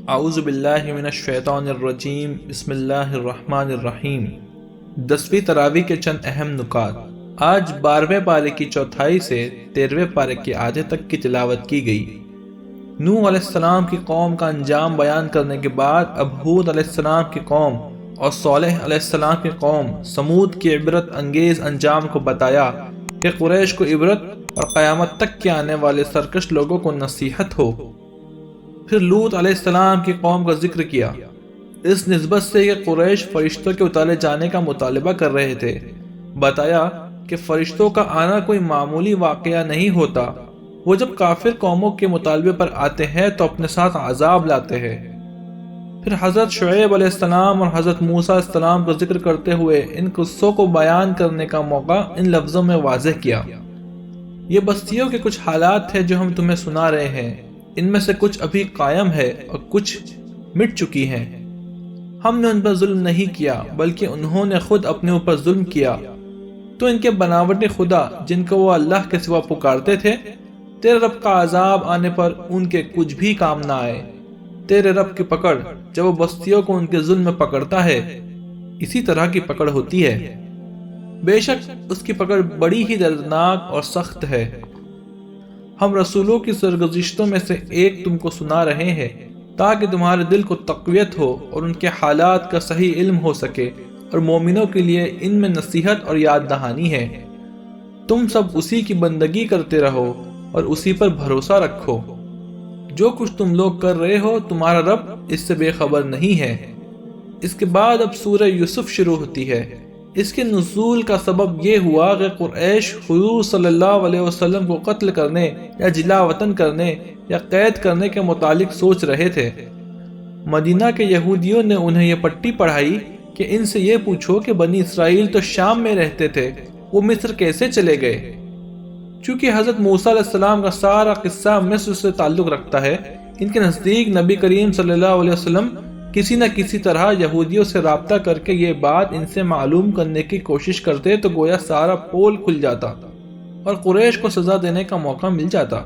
اعوذ باللہ من الشیطان الرجیم بسم اللہ الرحمن الرحیم 10ویں تراویح کے چند اہم نکات۔ آج 12ویں پارے کی چوتھائی سے 13ویں پارے کے آدھے تک کی تلاوت کی گئی۔ نوح علیہ السلام کی قوم کا انجام بیان کرنے کے بعد اب ہود علیہ السلام کی قوم اور صالح علیہ السلام کی قوم سمود کی عبرت انگیز انجام کو بتایا کہ قریش کو عبرت اور قیامت تک کے آنے والے سرکش لوگوں کو نصیحت ہو۔ پھر لوط علیہ السلام کی قوم کا ذکر کیا، اس نسبت سے کہ قریش فرشتوں کے اتارے جانے کا مطالبہ کر رہے تھے۔ بتایا کہ فرشتوں کا آنا کوئی معمولی واقعہ نہیں ہوتا، وہ جب کافر قوموں کے مطالبے پر آتے ہیں تو اپنے ساتھ عذاب لاتے ہیں۔ پھر حضرت شعیب علیہ السلام اور حضرت موسیٰ علیہ السلام کا ذکر کرتے ہوئے ان قصوں کو بیان کرنے کا موقع ان لفظوں میں واضح کیا۔ یہ بستیوں کے کچھ حالات ہیں جو ہم تمہیں سنا رہے ہیں، ان میں سے کچھ ابھی قائم ہے اور کچھ مٹ چکی ہیں۔ ہم نے ان پر ظلم نہیں کیا بلکہ انہوں نے خود اپنے اوپر ظلم کیا۔ تو ان کے بناوٹی خدا جن کو وہ اللہ کے سوا پکارتے تھے، تیرے رب کا عذاب آنے پر ان کے کچھ بھی کام نہ آئے۔ تیرے رب کی پکڑ جب وہ بستیوں کو ان کے ظلم میں پکڑتا ہے، اسی طرح کی پکڑ ہوتی ہے۔ بے شک اس کی پکڑ بڑی ہی دردناک اور سخت ہے۔ ہم رسولوں کی سرگزشتوں میں سے ایک تم کو سنا رہے ہیں تاکہ تمہارے دل کو تقویت ہو اور ان کے حالات کا صحیح علم ہو سکے، اور مومنوں کے لیے ان میں نصیحت اور یاد دہانی ہے۔ تم سب اسی کی بندگی کرتے رہو اور اسی پر بھروسہ رکھو۔ جو کچھ تم لوگ کر رہے ہو تمہارا رب اس سے بے خبر نہیں ہے۔ اس کے بعد اب سورہ یوسف شروع ہوتی ہے۔ اس کے نزول کا سبب یہ ہوا کہ قریش حضور صلی اللہ علیہ وسلم کو قتل کرنے یا جلا وطن کرنے یا قید کرنے کے متعلق سوچ رہے تھے۔ مدینہ کے یہودیوں نے انہیں یہ پٹی پڑھائی کہ ان سے یہ پوچھو کہ بنی اسرائیل تو شام میں رہتے تھے، وہ مصر کیسے چلے گئے؟ چونکہ حضرت موسیٰ علیہ السلام کا سارا قصہ مصر سے تعلق رکھتا ہے، ان کے نزدیک نبی کریم صلی اللہ علیہ وسلم کسی نہ کسی طرح یہودیوں سے رابطہ کر کے یہ بات ان سے معلوم کرنے کی کوشش کرتے تو گویا سارا پول کھل جاتا اور قریش کو سزا دینے کا موقع مل جاتا۔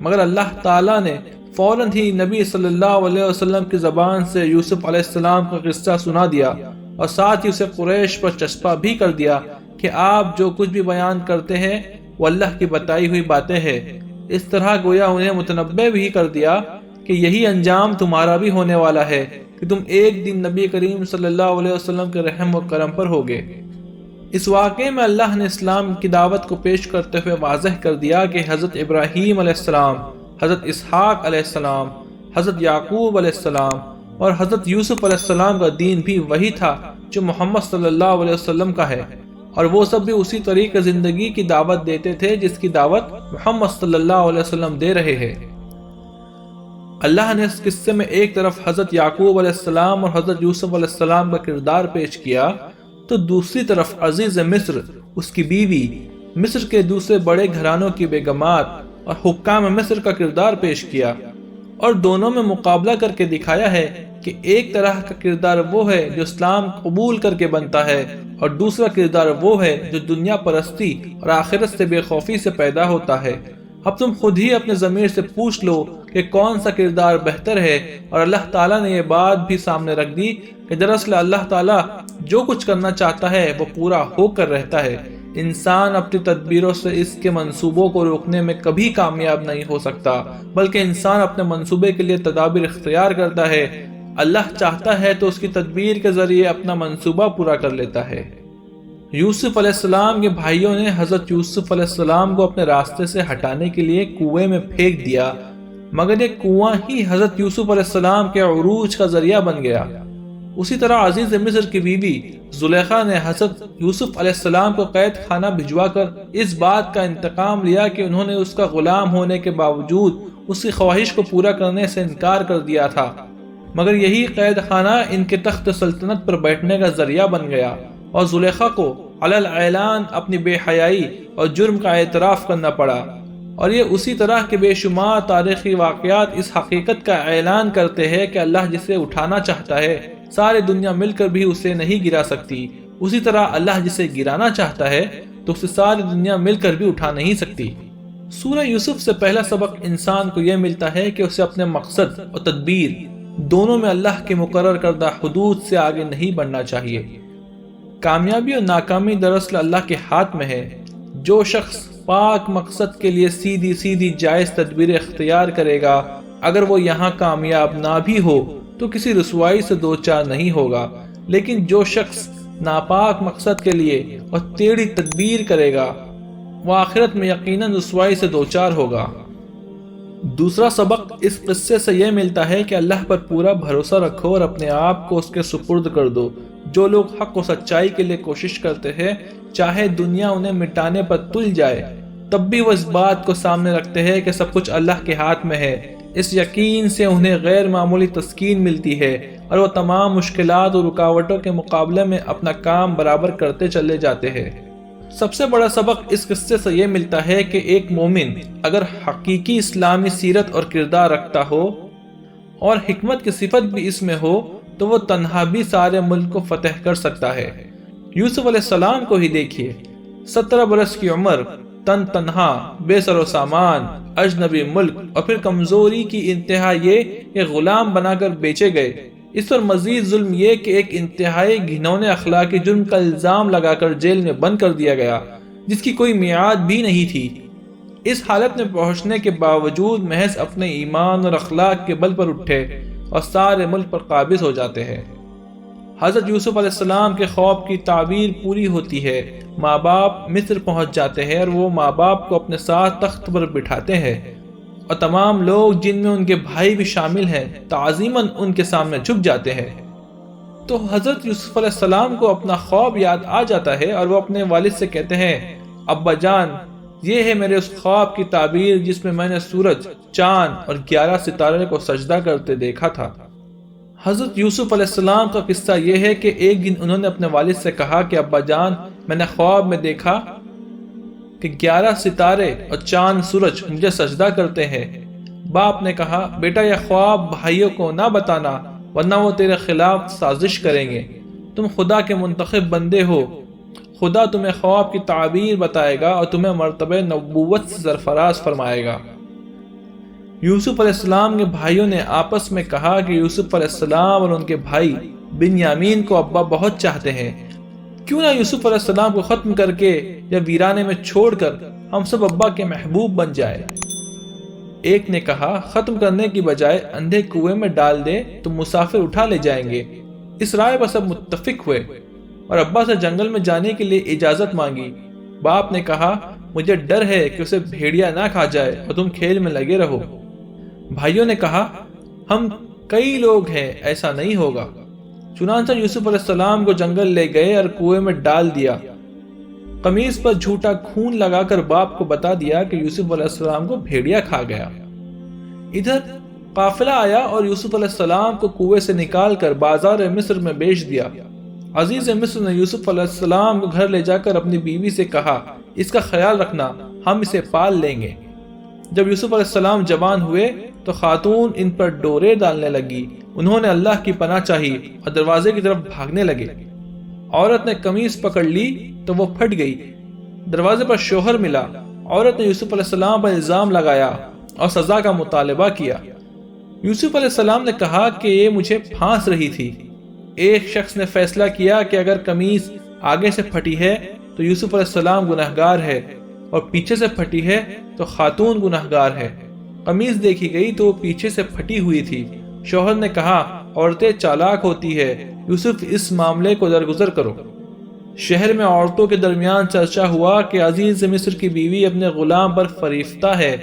مگر اللہ تعالیٰ نے فوراً ہی نبی صلی اللہ علیہ وسلم کی زبان سے یوسف علیہ السلام کا قصہ سنا دیا اور ساتھ ہی اسے قریش پر چسپاں بھی کر دیا کہ آپ جو کچھ بھی بیان کرتے ہیں وہ اللہ کی بتائی ہوئی باتیں ہیں۔ اس طرح گویا انہیں متنبع بھی کر دیا کہ یہی انجام تمہارا بھی ہونے والا ہے کہ تم ایک دن نبی کریم صلی اللہ علیہ وسلم کے رحم و کرم پر ہوگے۔ اس واقعے میں اللہ نے اسلام کی دعوت کو پیش کرتے ہوئے واضح کر دیا کہ حضرت ابراہیم علیہ السلام، حضرت اسحاق علیہ السلام، حضرت یعقوب علیہ السلام اور حضرت یوسف علیہ السلام کا دین بھی وہی تھا جو محمد صلی اللہ علیہ وسلم کا ہے، اور وہ سب بھی اسی طریقے زندگی کی دعوت دیتے تھے جس کی دعوت محمد صلی اللہ علیہ وسلم دے رہے ہیں۔ اللہ نے اس قصے میں ایک طرف حضرت یعقوب علیہ السلام اور حضرت یوسف علیہ السلام کا کردار پیش کیا تو دوسری طرف عزیز مصر، اس کی بیوی، مصر کے دوسرے بڑے گھرانوں کی بیگمات اور حکام مصر کا کردار پیش کیا، اور دونوں میں مقابلہ کر کے دکھایا ہے کہ ایک طرح کا کردار وہ ہے جو اسلام قبول کر کے بنتا ہے اور دوسرا کردار وہ ہے جو دنیا پرستی اور آخرت سے بے خوفی سے پیدا ہوتا ہے۔ اب تم خود ہی اپنے ضمیر سے پوچھ لو کہ کون سا کردار بہتر ہے، اور اللہ تعالیٰ نے یہ بات بھی سامنے رکھ دی کہ دراصل اللہ تعالیٰ جو کچھ کرنا چاہتا ہے وہ پورا ہو کر رہتا ہے۔ انسان اپنی تدبیروں سے اس کے منصوبوں کو روکنے میں کبھی کامیاب نہیں ہو سکتا، بلکہ انسان اپنے منصوبے کے لیے تدابیر اختیار کرتا ہے۔ اللہ چاہتا ہے تو اس کی تدبیر کے ذریعے اپنا منصوبہ پورا کر لیتا ہے۔ یوسف علیہ السلام کے بھائیوں نے حضرت یوسف علیہ السلام کو اپنے راستے سے ہٹانے کے لیے کنویں میں پھینک دیا، مگر یہ کنواں ہی حضرت یوسف علیہ السلام کے عروج کا ذریعہ بن گیا۔ اسی طرح عزیز مصر کی بیوی زلیخا نے حضرت یوسف علیہ السلام کو قید خانہ بھجوا کر اس بات کا انتقام لیا کہ انہوں نے اس کا غلام ہونے کے باوجود اس کی خواہش کو پورا کرنے سے انکار کر دیا تھا، مگر یہی قید خانہ ان کے تخت سلطنت پر بیٹھنے کا ذریعہ بن گیا، اور زلیخا کو علی الاعلان اپنی بے حیائی اور جرم کا اعتراف کرنا پڑا۔ اور یہ اسی طرح کے بے شمار تاریخی واقعات اس حقیقت کا اعلان کرتے ہیں کہ اللہ جسے اٹھانا چاہتا ہے ساری دنیا مل کر بھی اسے نہیں گرا سکتی، اسی طرح اللہ جسے گرانا چاہتا ہے تو اسے ساری دنیا مل کر بھی اٹھا نہیں سکتی۔ سورہ یوسف سے پہلا سبق انسان کو یہ ملتا ہے کہ اسے اپنے مقصد اور تدبیر دونوں میں اللہ کے مقرر کردہ حدود سے آگے نہیں بڑھنا چاہیے۔ کامیابی اور ناکامی دراصل اللہ کے ہاتھ میں ہے۔ جو شخص پاک مقصد کے لیے سیدھی سیدھی جائز تدبیر اختیار کرے گا، اگر وہ یہاں کامیاب نہ بھی ہو تو کسی رسوائی سے دوچار نہیں ہوگا، لیکن جو شخص ناپاک مقصد کے لیے اور ٹیڑھی تدبیر کرے گا وہ آخرت میں یقیناً رسوائی سے دوچار ہوگا۔ دوسرا سبق اس قصے سے یہ ملتا ہے کہ اللہ پر پورا بھروسہ رکھو اور اپنے آپ کو اس کے سپرد کر دو۔ جو لوگ حق و سچائی کے لیے کوشش کرتے ہیں، چاہے دنیا انہیں مٹانے پر تل جائے، تب بھی وہ اس بات کو سامنے رکھتے ہیں کہ سب کچھ اللہ کے ہاتھ میں ہے۔ اس یقین سے انہیں غیر معمولی تسکین ملتی ہے اور وہ تمام مشکلات اور رکاوٹوں کے مقابلے میں اپنا کام برابر کرتے چلے جاتے ہیں۔ سب سے بڑا سبق اس قصے سے یہ ملتا ہے کہ ایک مومن اگر حقیقی اسلامی سیرت اور کردار رکھتا ہو اور حکمت کی صفت بھی اس میں ہو تو وہ تنہا بھی سارے ملک کو فتح کر سکتا ہے۔ یوسف علیہ السلام کو ہی دیکھیے، 17 برس کی عمر، تنہا، بے سر و سامان، اجنبی ملک، اور پھر کمزوری کی انتہا یہ کہ غلام بنا کر بیچے گئے۔ اس پر مزید ظلم یہ کہ ایک انتہائی گھنونے اخلاقی جرم کا الزام لگا کر جیل میں بند کر دیا گیا، جس کی کوئی میعاد بھی نہیں تھی۔ اس حالت میں پہنچنے کے باوجود محض اپنے ایمان اور اخلاق کے بل پر اٹھے اور سارے ملک پر قابض ہو جاتے ہیں۔ حضرت یوسف علیہ السلام کے خواب کی تعبیر پوری ہوتی ہے۔ ماں باپ مصر پہنچ جاتے ہیں اور وہ ماں باپ کو اپنے ساتھ تخت پر بٹھاتے ہیں اور تمام لوگ جن میں ان کے بھائی بھی شامل ہیں تعظیماً ان کے سامنے جھک جاتے ہیں۔ تو حضرت یوسف علیہ السلام کو اپنا خواب یاد آ جاتا ہے اور وہ اپنے والد سے کہتے ہیں، ابا جان، یہ ہے میرے اس خواب کی تعبیر جس میں میں نے سورج، چاند اور 11 ستارے کو سجدہ کرتے دیکھا تھا۔ حضرت یوسف علیہ السلام کا قصہ یہ ہے کہ ایک دن انہوں نے اپنے والد سے کہا کہ ابا جان، میں نے خواب میں دیکھا کہ 11 ستارے اور چاند سورج مجھے سجدہ کرتے ہیں۔ باپ نے کہا، بیٹا یہ خواب بھائیوں کو نہ بتانا ورنہ وہ تیرے خلاف سازش کریں گے۔ تم خدا کے منتخب بندے ہو، خدا تمہیں خواب کی تعبیر بتائے گا اور تمہیں مرتبہ نبوت سے سرفراز فرمائے گا۔ یوسف علیہ السلام کے بھائیوں نے آپس میں کہا کہ یوسف علیہ السلام اور ان کے بھائی بنیامین کو ابا بہت چاہتے ہیں، کیوں نہ یوسف علیہ السلام کو ختم کر کے یا ویرانے میں چھوڑ کر ہم سب ابا کے محبوب بن جائے۔ ایک نے کہا، ختم کرنے کی بجائے اندھے کنویں میں ڈال دے تو مسافر اٹھا لے جائیں گے۔ اس رائے پر سب متفق ہوئے اور ابا سے جنگل میں جانے کے لیے اجازت مانگی۔ باپ نے کہا، مجھے ڈر ہے کہ اسے بھیڑیا نہ کھا جائے اور تم کھیل میں لگے رہو۔ بھائیوں نے کہا، ہم کئی لوگ ہیں، ایسا نہیں ہوگا۔ چنانچہ یوسف علیہ السلام کو جنگل لے گئے اور کنویں میں ڈال دیا۔ قمیص پر جھوٹا خون لگا کر باپ کو بتا دیا کہ یوسف علیہ السلام کو بھیڑیا کھا گیا۔ ادھر قافلہ آیا اور یوسف علیہ السلام کو کنویں سے نکال کر بازار مصر میں بیچ دیا۔ عزیز مصر نے یوسف علیہ السلام کو گھر لے جا کر اپنی بیوی سے کہا، اس کا خیال رکھنا، ہم اسے پال لیں گے۔ جب یوسف علیہ السلام جوان ہوئے تو خاتون ان پر ڈورے ڈالنے لگی۔ انہوں نے اللہ کی پناہ چاہی اور دروازے کی طرف بھاگنے لگے۔ عورت نے قمیص پکڑ لی تو وہ پھٹ گئی۔ دروازے پر شوہر ملا۔ عورت نے یوسف علیہ السلام پر الزام لگایا اور سزا کا مطالبہ کیا۔ یوسف علیہ السلام نے کہا کہ یہ مجھے پھانس رہی تھی۔ ایک شخص نے فیصلہ کیا کہ اگر قمیص آگے سے پھٹی ہے تو یوسف علیہ السلام گنہگار ہے اور پیچھے سے پھٹی ہے تو خاتون گنہگار ہے۔ قمیص دیکھی گئی تو وہ پیچھے سے پھٹی ہوئی تھی۔ شوہر نے کہا، عورتیں چالاک ہوتی ہے، یوسف اس معاملے کو درگزر کرو۔ شہر میں عورتوں کے درمیان چرچا ہوا کہ عزیز مصر کی بیوی اپنے غلام پر فریفتہ ہے،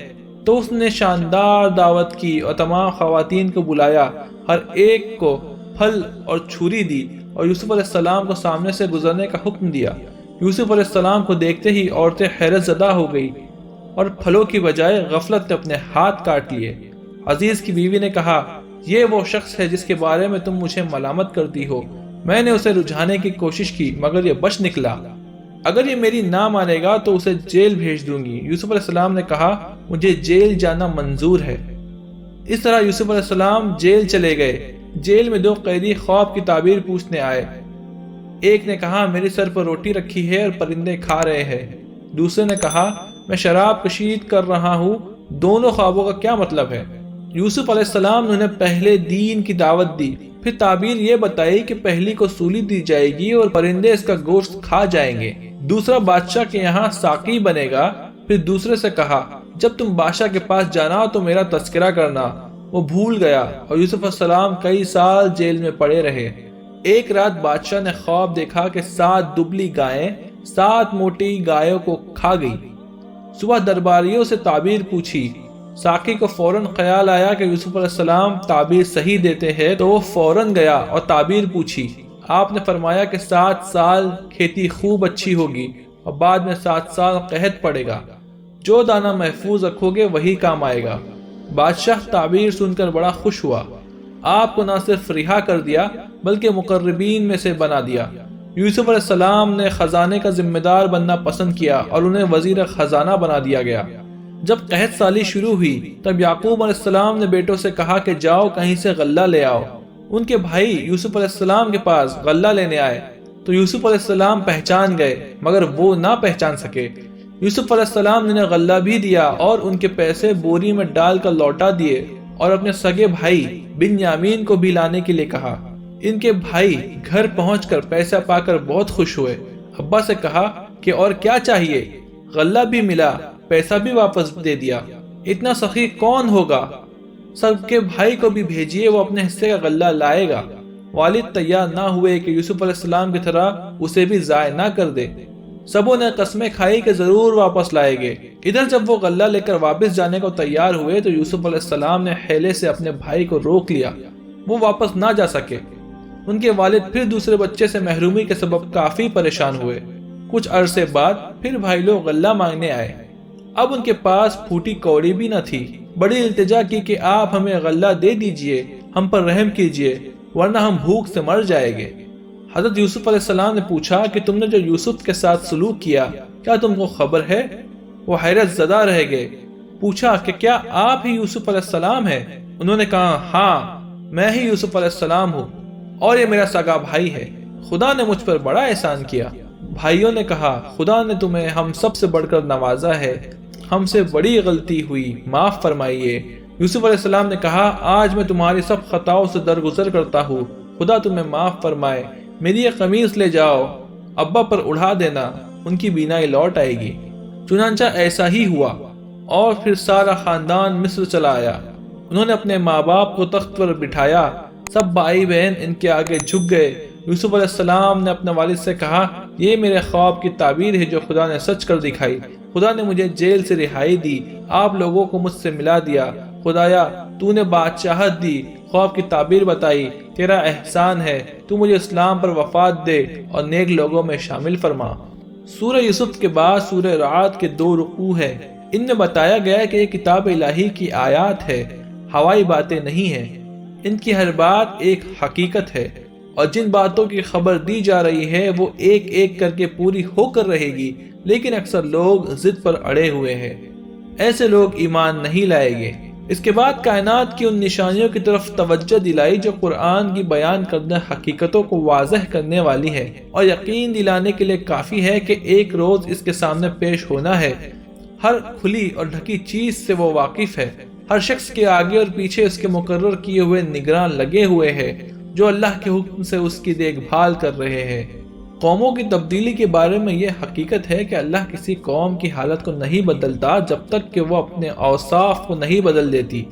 تو اس نے شاندار دعوت کی اور تمام خواتین کو بلایا، ہر ایک کو پھل اور چھری دی اور یوسف علیہ السلام کو سامنے سے گزرنے کا حکم دیا۔ یوسف علیہ السلام کو دیکھتے ہی عورتیں حیرت زدہ ہو گئی اور پھلوں کی بجائے غفلت نے اپنے ہاتھ کاٹ لیے۔ عزیز کی بیوی نے کہا، یہ وہ شخص ہے جس کے بارے میں تم مجھے ملامت کرتی ہو۔ میں نے اسے رجھانے کی کوشش کی مگر یہ بچ نکلا۔ اگر یہ میری نہ مانے گا تو اسے جیل بھیج دوں گی۔ یوسف علیہ السلام نے کہا، مجھے جیل جانا منظور ہے۔ اس طرح یوسف علیہ السلام جیل چلے گئے۔ جیل میں 2 قیدی خواب کی تعبیر پوچھنے آئے۔ ایک نے کہا، میری سر پر روٹی رکھی ہے اور پرندے کھا رہے ہیں۔ دوسرے نے کہا، میں شراب کشید کر رہا ہوں، دونوں خوابوں کا کیا مطلب ہے؟ یوسف علیہ السلام نے انہیں پہلے دین کی دعوت دی، پھر تعبیر یہ بتائی کہ پہلی کو سولی دی جائے گی اور پرندے اس کا گوشت کھا جائیں گے، دوسرا بادشاہ کے یہاں ساقی بنے گا۔ پھر دوسرے سے کہا جب تم بادشاہ کے پاس جانا تو میرا تذکرہ کرنا۔ وہ بھول گیا اور یوسف علیہ السلام کئی سال جیل میں پڑے رہے۔ ایک رات بادشاہ نے خواب دیکھا کہ 7 دبلی گائیں 7 موٹی گایوں کو کھا گئی۔ صبح درباریوں سے تعبیر پوچھی، ساقی کو فوراً خیال آیا کہ یوسف علیہ السلام تعبیر صحیح دیتے ہیں، تو وہ فوراً گیا اور تعبیر پوچھی۔ آپ نے فرمایا کہ 7 سال کھیتی خوب اچھی ہوگی اور بعد میں 7 سال قحط پڑے گا، جو دانہ محفوظ رکھو گے وہی کام آئے گا۔ بادشاہ تعبیر سن کر بڑا خوش ہوا، آپ کو نہ صرف رہا کر دیا بلکہ مقربین میں سے بنا دیا۔ یوسف علیہ السلام نے خزانے کا ذمہ دار بننا پسند کیا اور انہیں وزیر خزانہ بنا دیا گیا۔ جب قحط سالی شروع ہوئی تب یعقوب علیہ السلام نے بیٹوں سے کہا کہ جاؤ کہیں سے غلہ لے آؤ۔ ان کے بھائی یوسف علیہ السلام کے پاس غلہ لینے آئے تو یوسف علیہ السلام پہچان گئے مگر وہ نہ پہچان سکے۔ یوسف علیہ السلام نے انہیں غلہ بھی دیا اور ان کے پیسے بوری میں ڈال کر لوٹا دیے اور اپنے سگے بھائی بنیامین کو بھی لانے کے لیے کہا۔ ان کے بھائی گھر پہنچ کر پیسہ پا کر بہت خوش ہوئے۔ ابا سے کہا کہ اور کیا چاہیے؟ غلہ بھی ملا، پیسہ بھی واپس دے دیا، اتنا سخی کون ہوگا؟ سب کے بھائی کو بھی بھیجیے، وہ اپنے حصے کا غلہ لائے گا۔ والد تیار نہ ہوئے کہ یوسف علیہ السلام کی طرح اسے بھی ضائع نہ کر دے۔ سبوں نے قسمیں کھائی کہ ضرور واپس لائے گے۔ ادھر جب وہ غلہ لے کر واپس جانے کو تیار ہوئے تو یوسف علیہ السلام نے حیلے سے اپنے بھائی کو روک لیا، وہ واپس نہ جا سکے۔ ان کے والد پھر دوسرے بچے سے محرومی کے سبب کافی پریشان ہوئے۔ کچھ عرصے بعد پھر بھائی لوگ غلہ مانگنے آئے۔ اب ان کے پاس پھوٹی کوڑی بھی نہ تھی۔ بڑی التجا کی کہ آپ ہمیں غلہ دے دیجئے، ہم پر رحم کیجئے ورنہ ہم بھوک سے مر جائیں گے۔ حضرت یوسف علیہ السلام نے پوچھا کہ تم نے جو یوسف کے ساتھ سلوک کیا کیا تم کو خبر ہے؟ وہ حیرت زدہ رہ گئے۔ پوچھا کہ کیا آپ ہی یوسف علیہ السلام ہیں؟ انہوں نے کہا ہاں میں ہی یوسف علیہ السلام ہوں اور یہ میرا سگا بھائی ہے، خدا نے مجھ پر بڑا احسان کیا۔ بھائیوں نے کہا خدا نے تمہیں ہم سب سے بڑھ کر نوازا ہے، ہم سے بڑی غلطی ہوئی، معاف فرمائیے۔ یوسف علیہ السلام نے کہا آج میں تمہاری سب خطاؤں سے درگزر کرتا ہوں، خدا تمہیں معاف فرمائے۔ میری یہ قمیص لے جاؤ، ابا پر اڑا دینا، ان کی بینائی لوٹ آئے گی۔ چنانچہ ایسا ہی ہوا اور پھر سارا خاندان مصر چلا آیا۔ انہوں نے اپنے ماں باپ کو تخت پر بٹھایا، سب بھائی بہن ان کے آگے جھک گئے۔ یوسف علیہ السلام نے اپنے والد سے کہا یہ میرے خواب کی تعبیر ہے جو خدا نے سچ کر دکھائی۔ خدا نے مجھے جیل سے رہائی دی، آپ لوگوں کو مجھ سے ملا دیا۔ خدایا تو نے بادشاہت دی، خواب کی تعبیر بتائی، تیرا احسان ہے، تو مجھے اسلام پر وفات دے اور نیک لوگوں میں شامل فرما۔ سورہ یوسف کے بعد سورہ رعد کے 2 رکوع ہیں۔ ان میں بتایا گیا ہے کہ یہ کتاب الہی کی آیات ہے، ہوائی باتیں نہیں ہیں۔ ان کی ہر بات ایک حقیقت ہے اور جن باتوں کی خبر دی جا رہی ہے وہ ایک ایک کر کے پوری ہو کر رہے گی، لیکن اکثر لوگ ضد پر اڑے ہوئے ہیں، ایسے لوگ ایمان نہیں لائیں گے۔ اس کے بعد کائنات کی ان نشانیوں کی طرف توجہ دلائی جو قرآن کی بیان کردہ حقیقتوں کو واضح کرنے والی ہے اور یقین دلانے کے لیے کافی ہے کہ ایک روز اس کے سامنے پیش ہونا ہے۔ ہر کھلی اور ڈھکی چیز سے وہ واقف ہے، ہر شخص کے آگے اور پیچھے اس کے مقرر کیے ہوئے نگران لگے ہوئے ہیں جو اللہ کے حکم سے اس کی دیکھ بھال کر رہے ہیں۔ قوموں کی تبدیلی کے بارے میں یہ حقیقت ہے کہ اللہ کسی قوم کی حالت کو نہیں بدلتا جب تک کہ وہ اپنے اوصاف کو نہیں بدل دیتی،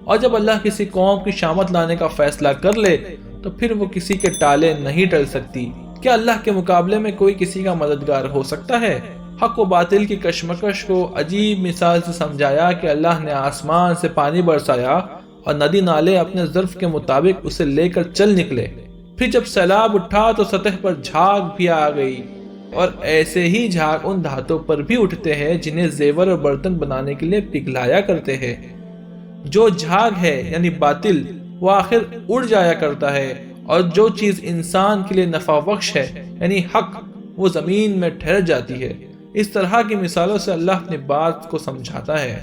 اور جب اللہ کسی قوم کی شامت لانے کا فیصلہ کر لے تو پھر وہ کسی کے ٹالے نہیں ٹل سکتی۔ کیا اللہ کے مقابلے میں کوئی کسی کا مددگار ہو سکتا ہے؟ حق و باطل کی کشمکش کو عجیب مثال سے سمجھایا کہ اللہ نے آسمان سے پانی برسایا اور ندی نالے اپنے ظرف کے مطابق اسے لے کر چل نکلے، پھر جب سیلاب اٹھا تو سطح پر جھاگ بھی آ گئی، اور ایسے ہی جھاگ ان دھاتوں پر بھی اٹھتے ہیں جنہیں زیور اور برتن بنانے کے لیے پگھلایا کرتے ہیں۔ جو جھاگ ہے یعنی باطل وہ آخر اڑ جایا کرتا ہے، اور جو چیز انسان کے لیے نفع بخش ہے یعنی حق وہ زمین میں ٹھہر جاتی ہے۔ اس طرح کی مثالوں سے اللہ اپنی بات کو سمجھاتا ہے۔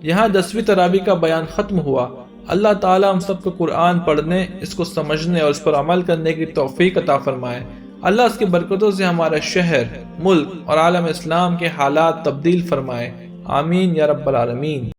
یہاں 10ویں تراویح کا بیان ختم ہوا۔ اللہ تعالیٰ ہم سب کو قرآن پڑھنے، اس کو سمجھنے اور اس پر عمل کرنے کی توفیق عطا فرمائے۔ اللہ اس کی برکتوں سے ہمارا شہر، ملک اور عالم اسلام کے حالات تبدیل فرمائے۔ آمین یا رب العالمین۔